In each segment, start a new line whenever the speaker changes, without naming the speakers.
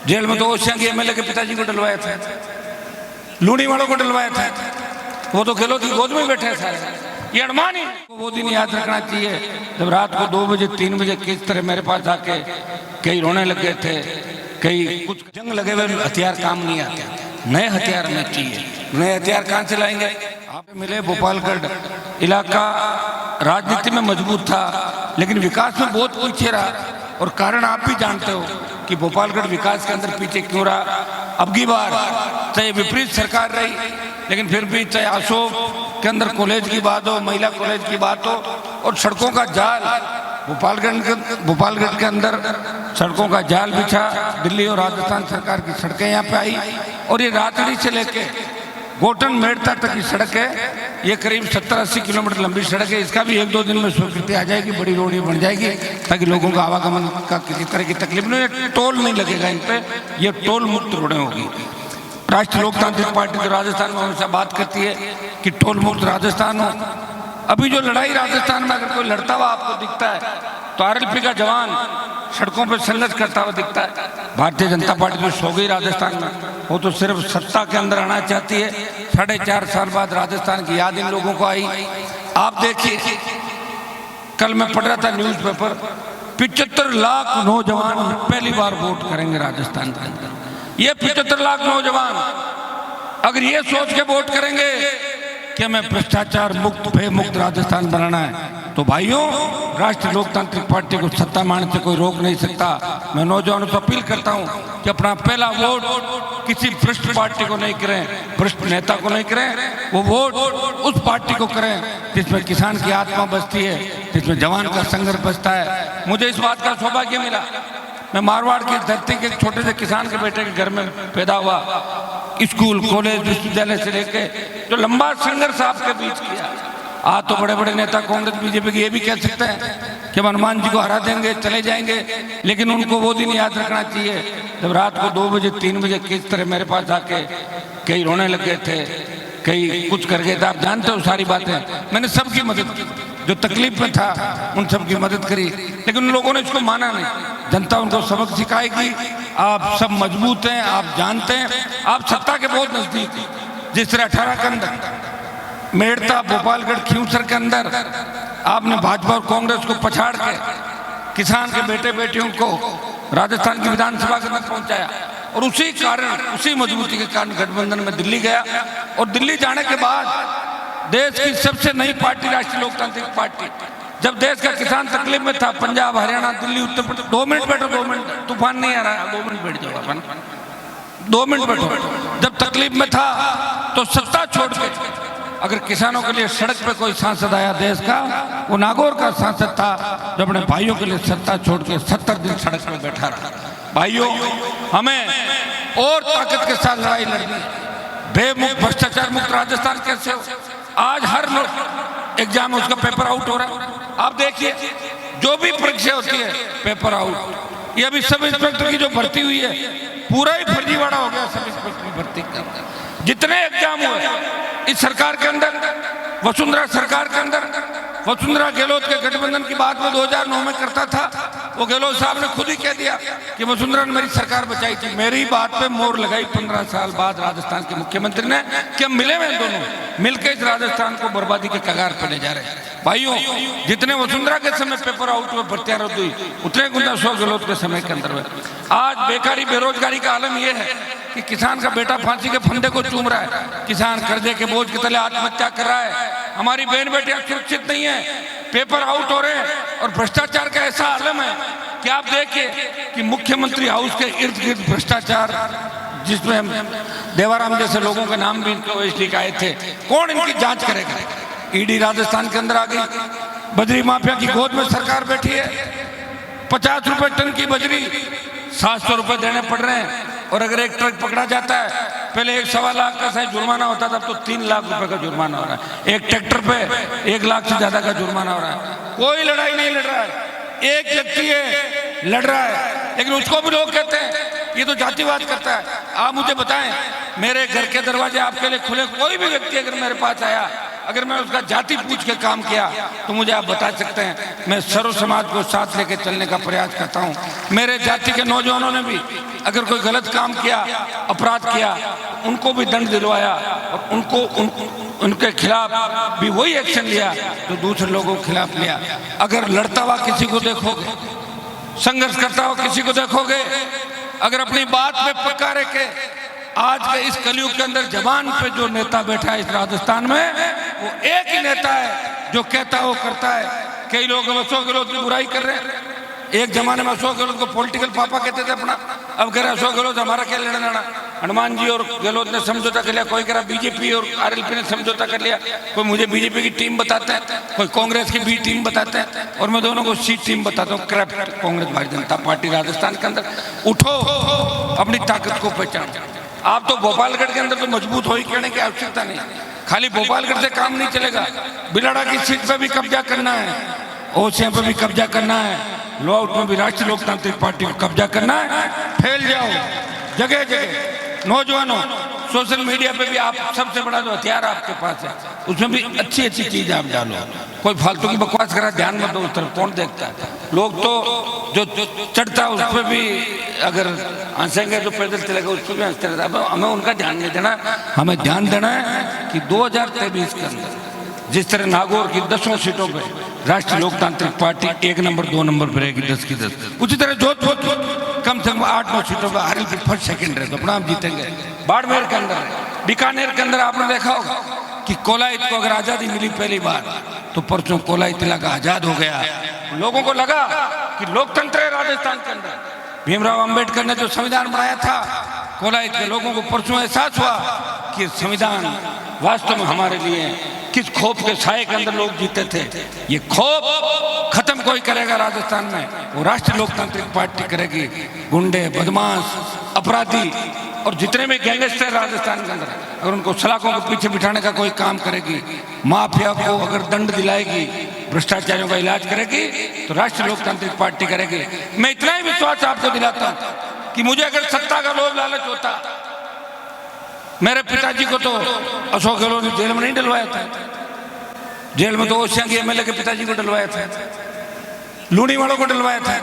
Jail में तो ओसियां के एमएलए के पिताजी को डलवाया था, लूणी वालों को डलवाया था, वो तो गहलोत की गोद में बैठे थे। ये अनमान ही वो दिन याद रखना चाहिए जब रात को 2 बजे 3 बजे किस तरह मेरे पास आके कई रोने लग गए थे, कई कुछ जंग लगे हुए हथियार काम नहीं आते, नए हथियार हमें चाहिए। नए हथियार कहाँ से लाएंगे? आप मिले गोपालगढ़ इलाका राजनीति में मजबूत था लेकिन विकास में बहुत पीछे रहा, और कारण आप भी जानते हो कि गोपालगढ़ विकास के अंदर पीछे क्यों रहा। अब की बार चाहे विपरीत सरकार रही लेकिन फिर भी चाहे अशोक के अंदर कॉलेज की बात हो, महिला कॉलेज की बात हो, और सड़कों का जाल गोपालगढ़ के अंदर सड़कों का जाल बिछा। दिल्ली और राजस्थान सरकार की सड़कें यहाँ पे आई, और ये राजगढ़ी से लेके गोटन मेड़ता तक की सड़क है, ये करीब 70-80 किलोमीटर लंबी सड़क है। इसका भी 1-2 दिन में स्वीकृति आ जाएगी, बड़ी रोड बन जाएगी ताकि लोगों का आवागमन का किसी तरह की तकलीफ नहीं, टोल नहीं लगेगा इन पे, ये टोल मुक्त रोडें होगी। राष्ट्रीय लोकतांत्रिक पार्टी तो राजस्थान में हमेशा बात करती है कि टोल मुक्त राजस्थान हो। अभी जो लड़ाई राजस्थान में अगर कोई लड़ता हुआ आपको दिखता है तो आरएलपी का जवान सड़कों पर संघर्ष करता हुआ दिखता है। भारतीय जनता पार्टी तो सो गई राजस्थान में, वो तो सिर्फ सत्ता के अंदर आना चाहती है। 4.5 साल बाद राजस्थान की याद इन लोगों को आई। आप देखिए, कल मैं पढ़ रहा था न्यूज़पेपर, 75 लाख नौजवान पहली बार वोट करेंगे राजस्थान के अंदर। ये 75 लाख नौजवान अगर ये सोच के वोट करेंगे कि हमें भ्रष्टाचार मुक्त भय मुक्त राजस्थान बनाना है, तो भाइयों राष्ट्रीय लोकतांत्रिक पार्टी को सत्ता मानने से कोई रोक नहीं सकता। मैं नौजवानों से अपील करता हूं कि अपना पहला वोट किसी भ्रष्ट पार्टी को नहीं करें, भ्रष्ट नेता को नहीं करें, वो वोट उस पार्टी को करें जिसमें किसान की आत्मा बसती है, जिसमें जवान का संघर्ष बसता है। मुझे इस बात का सौभाग्य मिला, मैं मारवाड़ की धरती के एक छोटे से किसान के बेटे के घर में पैदा हुआ। स्कूल कॉलेज विश्वविद्यालय से लेके जो लंबा संघर्ष आपके बीच किया। आज तो बड़े बड़े नेता कांग्रेस बीजेपी के ये भी कह सकते हैं कि हम हनुमान जी को हरा देंगे, चले जाएंगे, लेकिन उनको वो दिन याद रखना चाहिए जब रात को 2 बजे 3 बजे किस तरह मेरे पास आके कई रोने लग गए थे, कई कुछ कर गए थे। आप जानते हो सारी बातें, मैंने सबकी मदद की, जो तकलीफ में था उन सब की मदद करी, लेकिन उन लोगों ने इसको माना नहीं। जनता उनको सबक सिखाएगी। आप सब मजबूत हैं, आप जानते हैं, आप सत्ता के बहुत नजदीक हैं। जिस तरह 18 के अंदर मेड़ता गोपालगढ़ खींवसर के अंदर आपने भाजपा और कांग्रेस को पछाड़ के किसान के बेटे बेटियों को राजस्थान की विधानसभा के अंदर पहुंचाया, और उसी कारण उसी मजबूती के कारण गठबंधन में दिल्ली गया। और दिल्ली जाने के बाद देश की सबसे नई पार्टी राष्ट्रीय लोकतांत्रिक पार्टी, जब देश का किसान तकलीफ में था, पंजाब हरियाणा दिल्ली उत्तर प्रदेश, 2 मिनट बैठो, 2 मिनट, तूफान नहीं आ रहा है, 2 मिनट बैठ जाओ अपन, 2 मिनट बैठो। जब तकलीफ में था तो सत्ता छोड़ के अगर किसानों के लिए सड़क पे कोई सांसद आया देश का, वो नागौर का सांसद था जो अपने भाइयों के लिए सत्ता छोड़ के 70 दिन सड़क पे बैठा रहा। भाइयों, हमें और ताकत के साथ लड़ाई लड़नी। बेमुक्त भ्रष्टाचार मुक्त राजस्थान कैसे हो? आज हर एग्जाम में उसका पेपर आउट हो रहा है। आप देखिए, जो भी परीक्षा होती है पेपर आउट। ये अभी सब इंस्पेक्टर की जो भर्ती हुई है, पूरा ही फर्जीवाड़ा हो गया सब इंस्पेक्टर की भर्ती का। जितने एग्जाम हुए इस सरकार के अंदर, वसुंधरा सरकार के अंदर, वसुंधरा गहलोत के गठबंधन की बात में 2009 में करता था, वो गहलोत साहब ने खुद ही कह दिया कि वसुंधरा ने मेरी सरकार बचाई थी। मेरी बात पे मोहर लगाई 15 साल बाद राजस्थान के मुख्यमंत्री ने कि हम मिले हुए दोनों मिलकर इस राजस्थान को बर्बादी के कगार पर ले जा रहे हैं। भाइयों, जितने वसुंधरा के समय पेपर आउट हुए, भर्तियां रद्द हुई, उतने गुंडा 100 गहलोत के समय के अंदर हुए। आज बेकारी बेरोजगारी का आलम यह है कि किसान का बेटा फांसी के फंदे को चूम रहा है, किसान कर्जे के बोझ के तले आत्महत्या कर रहा है, हमारी बहन बेटियां सुरक्षित नहीं है, पेपर आउट हो रहे हैं, और भ्रष्टाचार का ऐसा आलम है कि आप देखिए कि मुख्यमंत्री हाउस के इर्द गिर्द भ्रष्टाचार, जिसमें हम देवाराम जैसे लोगों के नाम भी इनको इसलिए आए थे। कौन इनकी जांच करेगा? ईडी राजस्थान के अंदर आ गई, बजरी माफिया की गोद में सरकार बैठी है। 50 रुपए टन की बजरी 700 रुपए देने पड़ रहे हैं, और अगर एक ट्रक पकड़ा जाता है, पहले 1.25 लाख का शायद जुर्माना होता था, अब तो 3 लाख रुपए का जुर्माना हो रहा है। एक ट्रैक्टर पे 1 लाख से ज्यादा का जुर्माना हो रहा है। कोई लड़ाई नहीं लड़ रहा है, एक व्यक्ति है लड़ रहा है, लेकिन उसको भी लोग कहते हैं ये तो जातिवाद करता है। आप मुझे बताएं, मेरे घर के दरवाजे आपके लिए खुले, कोई भी व्यक्ति अगर मेरे पास आया अगर मैं उसका जाति पूछ के काम किया तो मुझे आप बता सकते हैं। मैं सर्व समाज को साथ लेके चलने का प्रयास करता हूँ। मेरे जाति के नौजवानों ने भी अगर कोई गलत काम किया, अपराध किया, उनको भी दंड दिलवाया और उनके खिलाफ भी वही एक्शन लिया तो दूसरे लोगों के खिलाफ लिया। अगर लड़ता हुआ किसी को देखोगे, संघर्ष करता हुआ किसी को देखोगे, अगर अपनी बात पे पक्का रह के, आज के इस कलयुग के अंदर जबान पे जो नेता बैठा है इस राजस्थान में, वो एक ही नेता है जो कहता है वो करता है। कई लोग अशोक गहलोत की बुराई कर रहे हैं। एक जमाने में अशोक गहलोत को पॉलिटिकल पापा कहते थे अपना, अब कह रहे अशोक गहलोत हमारा क्या लेना देना। हनुमान जी और गहलोत ने समझौता कर लिया, कोई कह रहा बीजेपी और आरएलपी ने समझौता कर लिया, कोई मुझे बीजेपी की टीम बताता है, कोई कांग्रेस की बी टीम बताता है, और मैं दोनों को सी टीम बताता हूँ। करप्ट कांग्रेस भारतीय जनता पार्टी राजस्थान के अंदर, उठो, अपनी ताकत को पहचानो। आप तो गोपालगढ़ के अंदर तो मजबूत हो ही कहने की आवश्यकता नहीं, खाली गोपालगढ़ से काम नहीं चलेगा। बिलाड़ा की सीट पे भी कब्जा करना है, ओसिया पे भी कब्जा करना है, लोआउट में भी राष्ट्रीय लोकतांत्रिक पार्टी को कब्जा करना है। फैल जाओ जगह जगह। नौजवानों, सोशल मीडिया पे भी आप सबसे बड़ा जो हथियार आपके पास है, उसमें भी अच्छी अच्छी चीज आप डालो। कोई फालतू की बकवास करा, ध्यान मत दो उस तरफ, कौन देखता है। लोग तो जो चढ़ता है उस पर भी अगर हंसेंगे जो पैदल चलेगा उस पर भी हंसते रहता है। हमें उनका ध्यान नहीं देना, हमें ध्यान देना है कि 2023 के अंदर जिस तरह नागौर की 10 सीटों पे राष्ट्रीय लोकतांत्रिक पार्टी 1 नंबर 2 नंबर पर रहेगी 10 की 10, उसी तरह जोधपुर कम से कम 8-9 सीटों पर आरएलपी फर्स्ट सेकंड रहे तो अपना आप जीतेंगे। बाड़मेर के अंदर, बीकानेर के अंदर आपने देखा होगा कि कोलायत को अगर आजादी मिली पहली बार, तो परसों कोलायत इलाका आजाद हो गया। लोगों को लगा कि लोकतंत्र है राजस्थान के अंदर। भीमराव अंबेडकर ने जो संविधान बनाया था, कोलायत के लोगों को परसों एहसास हुआ कि संविधान वास्तव में हमारे लिए किस खौफ के साए के अंदर लोग जीते थे। ये खौफ खत्म कोई करेगा राजस्थान में, वो राष्ट्रीय लोकतांत्रिक पार्टी करेगी। गुंडे, बदमाश, अपराधी और जितने भी गैंगस्टर राजस्थान के अंदर, अगर उनको सलाखों के पीछे बिठाने का कोई काम करेगी, माफिया को अगर दंड दिलाएगी, भ्रष्टाचारियों का इलाज करेगी, तो राष्ट्रीय लोकतांत्रिक पार्टी करेगी। मैं इतना ही विश्वास आपको दिलाता हूं कि मुझे अगर सत्ता का लोभ लालच होता, मेरे पिताजी को तो अशोक गहलोत ने जेल में नहीं डलवाया था। जेल में तो ओसिया के एमएलए के पिताजी को डलवाया था, लूणी वालों को डलवाया था।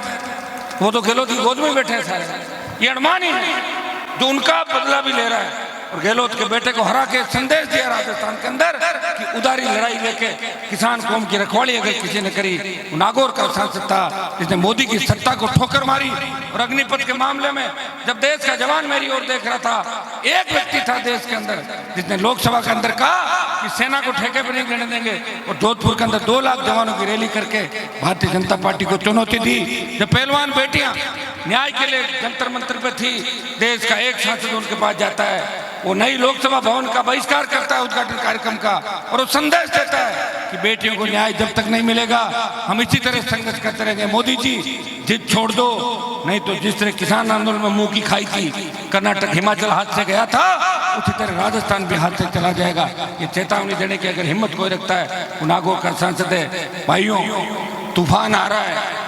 वो तो गहलोत की गोद में बैठे हैं सारे। ये अनमान ही है जो उनका बदला भी ले रहा है। और गहलोत के बेटे को हरा के संदेश दिया राजस्थान के अंदर कि उदारी लड़ाई लेके किसान कौम की रखवाली अगर किसी ने करी। नागौर का सांसद था जिसने मोदी की सत्ता को ठोकर मारी। और अग्निपथ के मामले में जब देश का जवान मेरी ओर देख रहा था, एक व्यक्ति था देश के अंदर जिसने लोकसभा के अंदर कहा कि सेना को ठेके पर नहीं लेने देंगे। और जोधपुर के अंदर 2 लाख जवानों की रैली करके भारतीय जनता पार्टी को चुनौती दी। जब पहलवान बेटियां न्याय के लिए जंतर मंतर पे थी, देश का एक सांसद उनके पास जाता है, वो नई लोकसभा भवन का बहिष्कार करता है उद्घाटन कार्यक्रम का, और वो संदेश देता है कि बेटियों को न्याय जब तक नहीं मिलेगा हम इसी तरह संघर्ष करते रहेंगे। मोदी जी जिद छोड़ दो, नहीं तो जिस तरह किसान आंदोलन में मुंह की खाई थी, कर्नाटक हिमाचल हाथ से गया था, उसी तरह राजस्थान भी हाथ से चला जाएगा। ये चेतावनी देने की अगर हिम्मत कोई रखता है वो नागौर का सांसद है। भाइयों, तूफान आ रहा है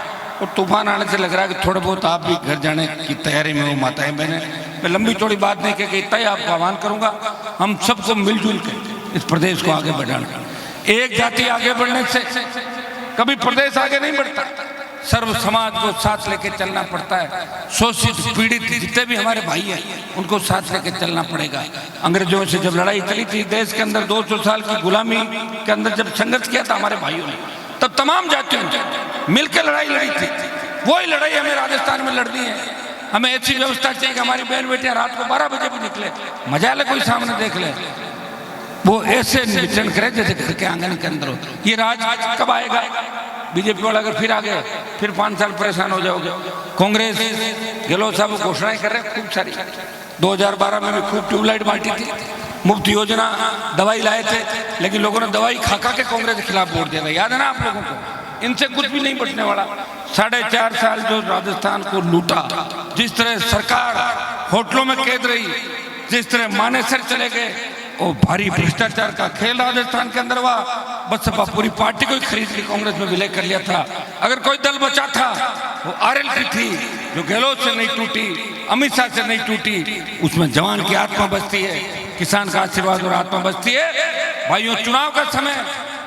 और तूफान आने से लग रहा है कि थोड़ा बहुत आप भी घर जाने की तैयारी में हो। माताएं बहनें, मैं लंबी चौड़ी बात नहीं कहकर इतना ही आपको आह्वान करूंगा, हम सबको मिलजुल के इस प्रदेश को आगे बढ़ाना। एक जाति आगे बढ़ने से कभी प्रदेश आगे नहीं बढ़ता, सर्व समाज को साथ लेके चलना पड़ता है। शोषित पीड़ित जितने भी हमारे भाई हैं उनको साथ लेके चलना पड़ेगा। अंग्रेजों से जब लड़ाई चली थी देश के अंदर, 200 साल की गुलामी के अंदर जब संघर्ष किया था हमारे भाइयों ने, तब तमाम जातियों ने मिलकर लड़ाई लड़ी थी। वही लड़ाई हमें राजस्थान में लड़नी है। हमें ऐसी व्यवस्था चाहिए कि हमारी बहन बेटियां रात को 12 बजे भी निकले, मजा ले कोई सामने देख ले, वो ऐसे विचरण करे जैसे घर के आंगन के अंदर हो। ये राज कब आएगा? बीजेपी वाला अगर फिर आ गए फिर 5 साल परेशान हो जाओगे। कांग्रेस गहलोत साहब घोषणाएं कर रहे हैं खूब सारी। 2012 में भी खूब ट्यूबलाइट बांटी थी, मुफ्त योजना, दवाई लाए थे, लेकिन लोगों ने दवाई खा खा के कांग्रेस के खिलाफ वोट दिया था। याद है ना आप लोगों को? इनसे कुछ भी नहीं बचने वाला। 4.5 साल जो राजस्थान को लूटा, जिस तरह सरकार होटलों में कैद रही, जिस तरह मानेसर चले गए, वो भारी भ्रष्टाचार का खेल राजस्थान के अंदर हुआ। बसपा पूरी पार्टी को ही खरीद ली, कांग्रेस में विलय कर लिया था। अगर कोई दल बचा था वो आरएलपी थी, जो गहलोत से नहीं टूटी, अमित शाह से नहीं टूटी। उसमें जवान की आत्मा बचती है, किसान का आशीर्वाद और आत्मा बचती है। भाइयों चुनाव का समय,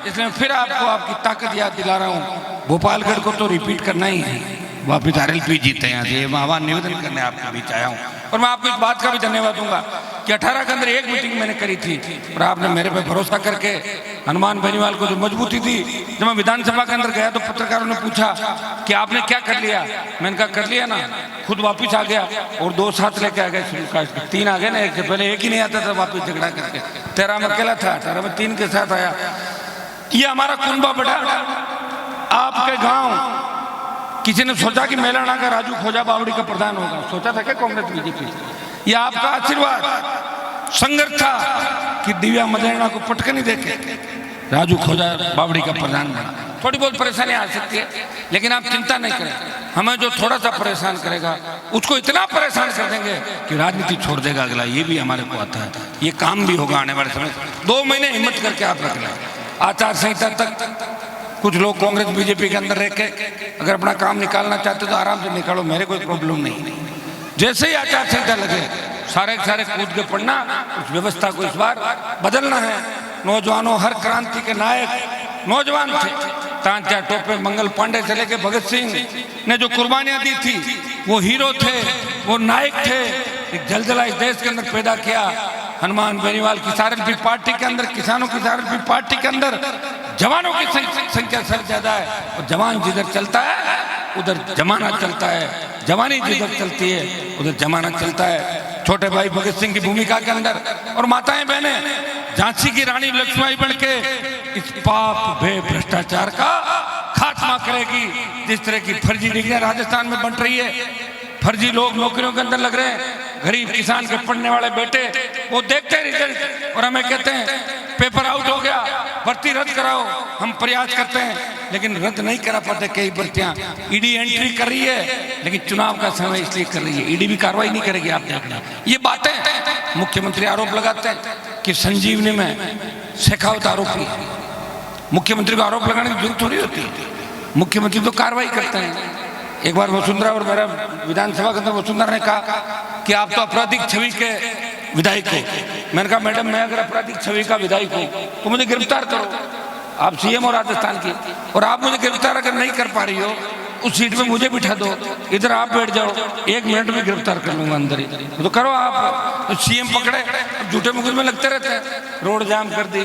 इसलिए फिर आपको आपकी ताकत याद दिला रहा हूँ। भोपालगढ़ को तो रिपीट करना ही है, वापिस RLP जीते यहाँ से, मैं आह्वान निवेदन करने आपके बीच आया हूँ। और मैं आपको इस बात का भी धन्यवाद दूंगा कि 18 के अंदर एक मीटिंग मैंने करी थी और आपने मेरे पे भरोसा करके हनुमान बेनीवाल को जो मजबूती दी। जब मैं विधानसभा के अंदर गया तो पत्रकारों ने पूछा कि आपने क्या कर लिया, मैंने कहा कर लिया ना, खुद वापिस आ गया और 2 साथ लेके आ गए, 3 आ गए ना, एक से पहले एक ही नहीं आता था, वापिस झगड़ा करके 13 में अकेला था, 18 में 3 के साथ आया। ये हमारा कुंबा बड़ा आपके गाँव, किसी ने सोचा कि मेलाना का राजू खोजा बावड़ी का प्रधान होगा, सोचा था क्या कांग्रेस बीजेपी? ये आपका आशीर्वाद संघर्ष था कि दिव्या मदेरणा को पटकनी देके राजू खोजा बावड़ी का प्रधान बना। थोड़ी बहुत परेशानी आ सकती है, लेकिन आप चिंता नहीं करें, हमें जो थोड़ा सा परेशान करेगा उसको इतना परेशान कर देंगे कि राजनीति छोड़ देगा अगला। ये भी हमारे को आता है, ये काम भी होगा आने वाले समय। 2 महीने हिम्मत करके आप रख लें, आचार संहिता तक कुछ लोग कांग्रेस बीजेपी के अंदर रह के अगर अपना काम निकालना चाहते तो आराम से निकालो, मेरे कोई प्रॉब्लम नहीं। जैसे ही आचार संहिता लगे सारे कूद के पड़ना, उस व्यवस्था को इस बार बदलना है। नौजवानों, हर क्रांति के नायक नौजवान थे, तांत्या टोपे मंगल पांडे से लेके भगत सिंह ने जो कुर्बानियां दी थी वो हीरो थे, वो नायक थे। एक जलजला इस देश के अंदर पैदा किया। हनुमान बेनीवाल की RLP पार्टी के अंदर, किसानों की RLP पार्टी के अंदर जवानों की संख्या सबसे ज्यादा है, और जवान जिधर चलता है उधर जमाना चलता है, जवानी जिधर चलती है उधर जमाना चलता है। छोटे भाई भगत सिंह की भूमिका के अंदर और माताएं बहनें झांसी की रानी लक्ष्मीबाई बन के इस पाप भय भ्रष्टाचार का खात्मा करेगी। जिस तरह की फर्जी डिग्रियां राजस्थान में बन रही है, फर्जी लोग नौकरियों के अंदर लग रहे हैं, गरीब किसान के पढ़ने वाले बेटे वो देखते हैं रिजल्ट और हमें कहते हैं पेपर आउट हो गया, भर्ती रद्द कराओ। हम प्रयास करते हैं लेकिन रद्द नहीं करा पाते कई भर्तियां। ईडी एंट्री कर रही है लेकिन चुनाव का समय इसलिए कर रही है, ईडी भी कार्रवाई नहीं करेगी। आप देखना ये बातें मुख्यमंत्री आरोप लगाते हैं कि संजीवनी में शेखावत आरोपी है। मुख्यमंत्री को आरोप लगाने की जरूरत थोड़ी होती है, मुख्यमंत्री तो कार्रवाई करते हैं। एक बार वसुंधरा और मेरा विधानसभा के अंदर वसुंधरा ने कहा कि आप तो आपराधिक छवि के विधायक हो। मैंने कहा मैडम मैं अगर आपराधिक छवि का विधायक हूँ तो मुझे गिरफ्तार करो, आप CM हो राजस्थान की, और आप मुझे गिरफ्तार अगर नहीं कर पा रही हो उस सीट पे मुझे बिठा दो, इधर आप बैठ जाओ, 1 मिनट में गिरफ्तार कर लूंगा अंदर ही, तो करो आप। तो CM पकड़े, झूठे मुकदमे लगते रहते हैं, रोड जाम कर दी,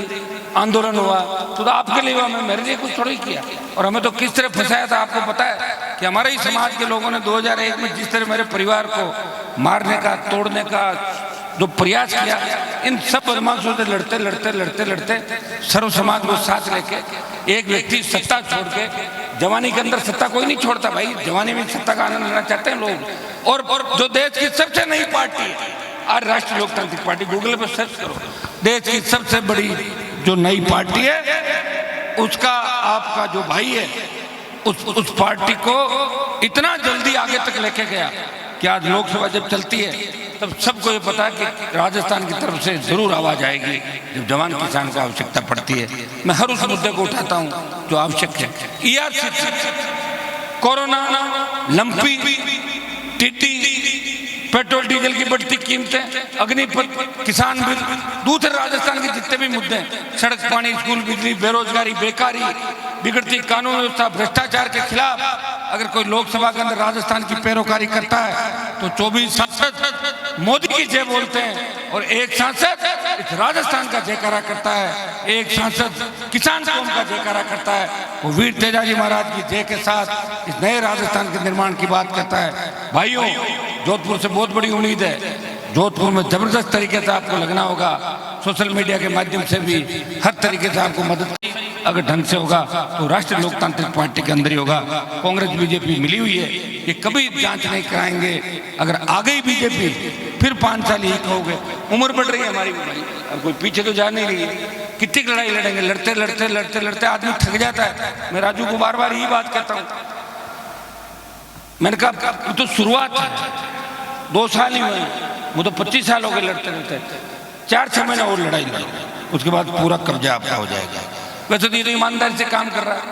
आंदोलन हुआ तो आपके लिए हुआ, मैं मेरे लिए कुछ थोड़ी किया। और हमें तो किस तरह फंसाया था आपको पता है कि हमारे ही समाज के लोगों ने 2001 में जिस तरह मेरे परिवार को मारने का, तोड़ने का जो प्रयास किया, इन सब बदमाशों से लड़ते लड़ते लड़ते लड़ते सर्व समाज को साथ लेके एक व्यक्ति सत्ता छोड़ के, जवानी के अंदर सत्ता कोई नहीं छोड़ता भाई, जवानी में सत्ता का आनंद लेना चाहते हैं लोग। और जो देश की सबसे नई पार्टी है आज राष्ट्रीय लोकतांत्रिक पार्टी, गूगल पर सर्च करो, देश की सबसे बड़ी जो नई पार्टी है उसका आपका जो भाई है उस पार्टी को इतना जल्दी आगे तक लेके गया कि आज लोकसभा जब चलती है तब सबको ये पता है कि राजस्थान की तरफ से जरूर आवाज आएगी जब जवान किसान को आवश्यकता पड़ती है। मैं हर उस मुद्दे को उठाता हूँ जो आवश्यक है। Corona, lumpy, TT, petrol diesel की बढ़ती कीमतें, अग्निपथ, किसान बिल, दूसरे राजस्थान के जितने भी मुद्दे, सड़क, पानी, स्कूल, बिजली, बेरोजगारी, बेकारी, बिगड़ती कानून व्यवस्था, भ्रष्टाचार के खिलाफ अगर कोई लोकसभा के अंदर राजस्थान की पैरोकारी करता है तो 24 सांसद मोदी की जय बोलते हैं और एक सांसद इस राजस्थान का जयकारा करता है, एक सांसद किसान कौम का जयकारा करता है। वो वीर तेजाजी महाराज की जय के साथ इस नए राजस्थान के निर्माण की बात करता है। भाइयों, जोधपुर से बहुत बड़ी उम्मीद है, जोधपुर में जबरदस्त तरीके से आपको लगना होगा, सोशल मीडिया के माध्यम से भी हर तरीके से आपको मदद अगर ढंग से होगा तो राष्ट्रीय लोकतांत्रिक पार्टी के अंदर ही होगा। कांग्रेस बीजेपी मिली हुई है, ये कभी जांच नहीं कराएंगे। अगर आ गई बीजेपी फिर 5 साल यही कहोगे। उम्र बढ़ रही है हमारी भाई, अब कोई पीछे तो जा नहीं रही है, कितनी लड़ाई लड़ेंगे, लड़ते लड़ते लड़ते लड़ते आदमी थक जाता है। मैं राजू को बार बार यही बात कहता हूँ, मैंने कहा तो शुरुआत है, 2 साल ही हुए, वो तो 25 साल हो गए लड़ते लड़ते, 4-6 महीने और लड़ाई लड़ेंगे, उसके बाद पूरा कब्जा आपका हो जाएगा। वैसे तो ये तो ईमानदारी से काम कर रहा है,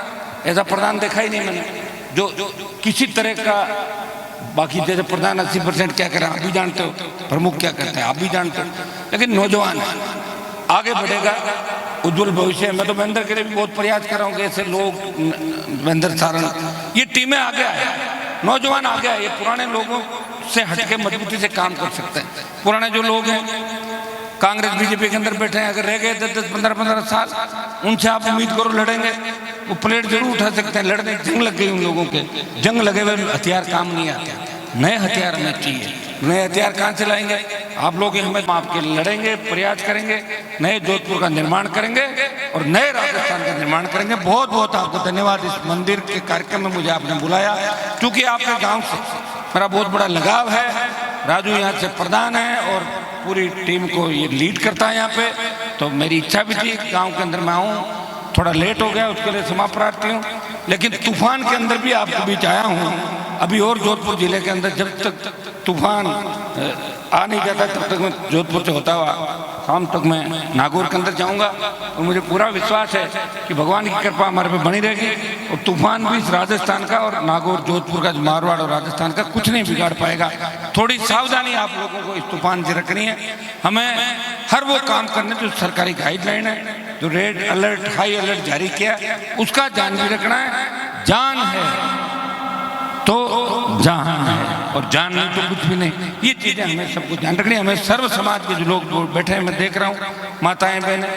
ऐसा प्रधान देखा ही नहीं मैंने जो किसी तरह का, बाकी जैसे प्रधान 80% क्या कर रहा है आप भी जानते हो, प्रमुख क्या करते हैं आप भी जानते हो, लेकिन नौजवान आगे बढ़ेगा उज्जवल भविष्य है। मैं तो महेंद्र के लिए भी बहुत प्रयास कर रहा हूँ कि ऐसे लोग, महेंद्र सारण, ये टीमें आगे आए, नौजवान आगे आए, ये पुराने लोगों से हटके मजबूती से काम कर सकते हैं। पुराने जो लोग हैं कांग्रेस बीजेपी के अंदर बैठे हैं, अगर रह गए 10-10, 15-15 साल, उनसे आप उम्मीद करो लड़ेंगे, वो प्लेट जरूर उठा सकते हैं। लड़ने जंग लग गई उन लोगों के, जंग लगे हुए हथियार काम नहीं आते, नए हथियार हमें चाहिए। नए हथियार कहाँ से लाएंगे? आप लोग ही हमें आपके लड़ेंगे, प्रयास करेंगे, नए जोधपुर का निर्माण करेंगे और नए राजस्थान का निर्माण करेंगे। बहुत बहुत आपको धन्यवाद। इस मंदिर के कार्यक्रम में मुझे आपने बुलाया, क्योंकि आपके गांव से मेरा बहुत बड़ा लगाव है। राजू यहाँ से प्रधान है और पूरी टीम को ये लीड करता है यहाँ पे, तो मेरी इच्छा भी थी गांव के अंदर मैं आऊँ। थोड़ा लेट हो गया, उसके लिए क्षमा प्रार्थी हूँ, लेकिन तूफान के अंदर भी आपके बीच आया हूँ। अभी और जोधपुर जिले के अंदर जब तक तूफान आ नहीं जाता तब तक मैं जोधपुर से होता हुआ शाम तक मैं नागौर के अंदर जाऊंगा। और मुझे पूरा विश्वास है कि भगवान की कृपा हमारे पे बनी रहेगी और तूफान भी इस राजस्थान का और नागौर जोधपुर का, मारवाड़ और राजस्थान का कुछ नहीं बिगाड़ पाएगा। थोड़ी सावधानी आप लोगों को इस तूफान से रखनी है। हमें हर वो काम करने जो सरकारी गाइडलाइन है, जो रेड अलर्ट, हाई अलर्ट जारी किया, उसका ध्यान भी रखना है। जान है तो जहां है और जान नहीं तो कुछ भी नहीं। ये चीजें हमें सबको ध्यान रखनी है। हमें सर्व समाज के जो लोग बैठे हैं, मैं देख रहा हूँ, माताएं बहनें,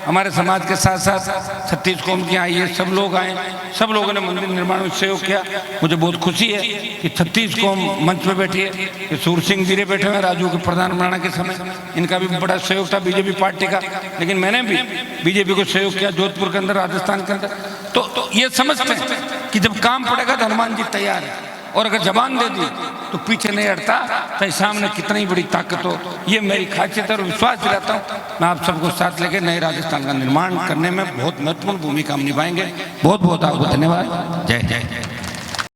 हमारे समाज के साथ साथ 36 कौम की आई है, सब लोग आए, सब लोगों ने मंदिर निर्माण में सहयोग किया। मुझे बहुत खुशी है कि 36 कौम मंच पे बैठी है, कि सूर सिंह जी बैठे हुए राजू के प्रधान बनाने के समय, इनका भी बड़ा सहयोग था बीजेपी पार्टी का, लेकिन मैंने भी बीजेपी को सहयोग किया जोधपुर के अंदर, राजस्थान के अंदर। तो ये समझते हैं कि जब काम पड़ेगा तो हनुमान जी तैयार है, और अगर जबान दे दी तो पीछे नहीं हटता, चाहे सामने कितनी बड़ी ताकत हो। ये मेरी खासियत है और विश्वास दिलाता हूँ मैं आप सबको साथ लेके नए राजस्थान का निर्माण करने में बहुत महत्वपूर्ण भूमिका हम निभाएंगे। बहुत बहुत आपको धन्यवाद। जय जय जय।